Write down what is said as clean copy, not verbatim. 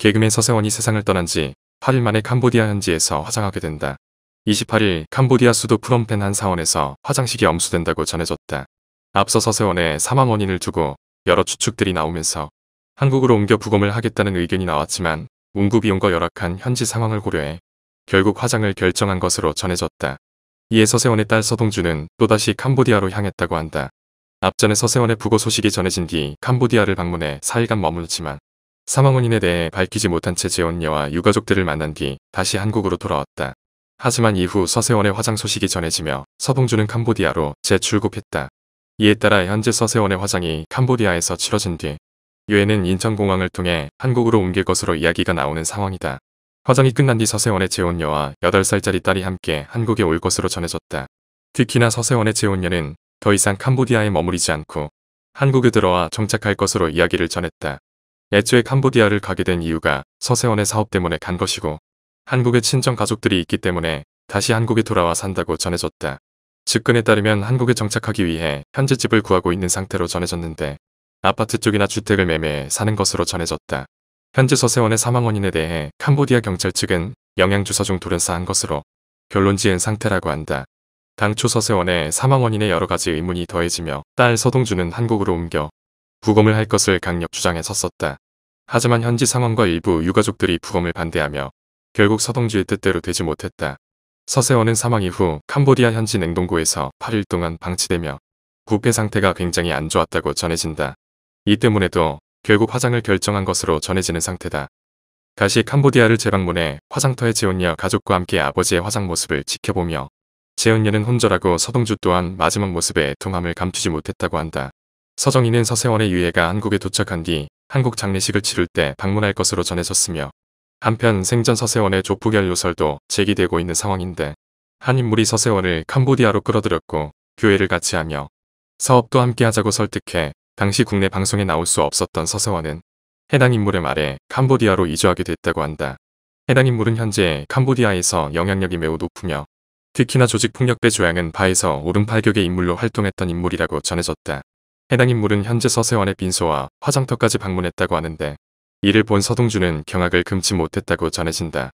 개그맨 서세원이 세상을 떠난 지 8일 만에 캄보디아 현지에서 화장하게 된다. 28일 캄보디아 수도 프놈펜 한 사원에서 화장식이 엄수된다고 전해졌다. 앞서 서세원의 사망 원인을 두고 여러 추측들이 나오면서 한국으로 옮겨 부검을 하겠다는 의견이 나왔지만 운구 비용과 열악한 현지 상황을 고려해 결국 화장을 결정한 것으로 전해졌다. 이에 서세원의 딸 서동주는 또다시 캄보디아로 향했다고 한다. 앞전에 서세원의 부고 소식이 전해진 뒤 캄보디아를 방문해 4일간 머물렀지만 사망 원인에 대해 밝히지 못한 채 재혼녀와 유가족들을 만난 뒤 다시 한국으로 돌아왔다. 하지만 이후 서세원의 화장 소식이 전해지며 서동주는 캄보디아로 재출국했다. 이에 따라 현재 서세원의 화장이 캄보디아에서 치러진 뒤 유해는 인천공항을 통해 한국으로 옮길 것으로 이야기가 나오는 상황이다. 화장이 끝난 뒤 서세원의 재혼녀와 8살짜리 딸이 함께 한국에 올 것으로 전해졌다. 특히나 서세원의 재혼녀는 더 이상 캄보디아에 머무르지 않고 한국에 들어와 정착할 것으로 이야기를 전했다. 애초에 캄보디아를 가게 된 이유가 서세원의 사업 때문에 간 것이고 한국에 친정 가족들이 있기 때문에 다시 한국에 돌아와 산다고 전해졌다. 측근에 따르면 한국에 정착하기 위해 현재 집을 구하고 있는 상태로 전해졌는데 아파트 쪽이나 주택을 매매해 사는 것으로 전해졌다. 현재 서세원의 사망 원인에 대해 캄보디아 경찰 측은 영양주사 중 돌연사한 것으로 결론 지은 상태라고 한다. 당초 서세원의 사망 원인에 여러 가지 의문이 더해지며 딸 서동주는 한국으로 옮겨 부검을 할 것을 강력 주장해 섰었다. 하지만 현지 상황과 일부 유가족들이 부검을 반대하며 결국 서동주의 뜻대로 되지 못했다. 서세원은 사망 이후 캄보디아 현지 냉동고에서 8일 동안 방치되며 부패 상태가 굉장히 안 좋았다고 전해진다. 이 때문에도 결국 화장을 결정한 것으로 전해지는 상태다. 다시 캄보디아를 재방문해 화장터의 재혼녀 가족과 함께 아버지의 화장 모습을 지켜보며 재혼녀는 혼절하고 서동주 또한 마지막 모습의 애통함을 감추지 못했다고 한다. 서정희는 서세원의 유해가 한국에 도착한 뒤 한국 장례식을 치를 때 방문할 것으로 전해졌으며 한편 생전 서세원의 조푸결 요설도 제기되고 있는 상황인데 한 인물이 서세원을 캄보디아로 끌어들였고 교회를 같이 하며 사업도 함께 하자고 설득해 당시 국내 방송에 나올 수 없었던 서세원은 해당 인물의 말에 캄보디아로 이주하게 됐다고 한다. 해당 인물은 현재 캄보디아에서 영향력이 매우 높으며 특히나 조직폭력배 조양은 바에서 오른팔격의 인물로 활동했던 인물이라고 전해졌다. 해당 인물은 현재 서세원의 빈소와 화장터까지 방문했다고 하는데 이를 본 서동주는 경악을 금치 못했다고 전해진다.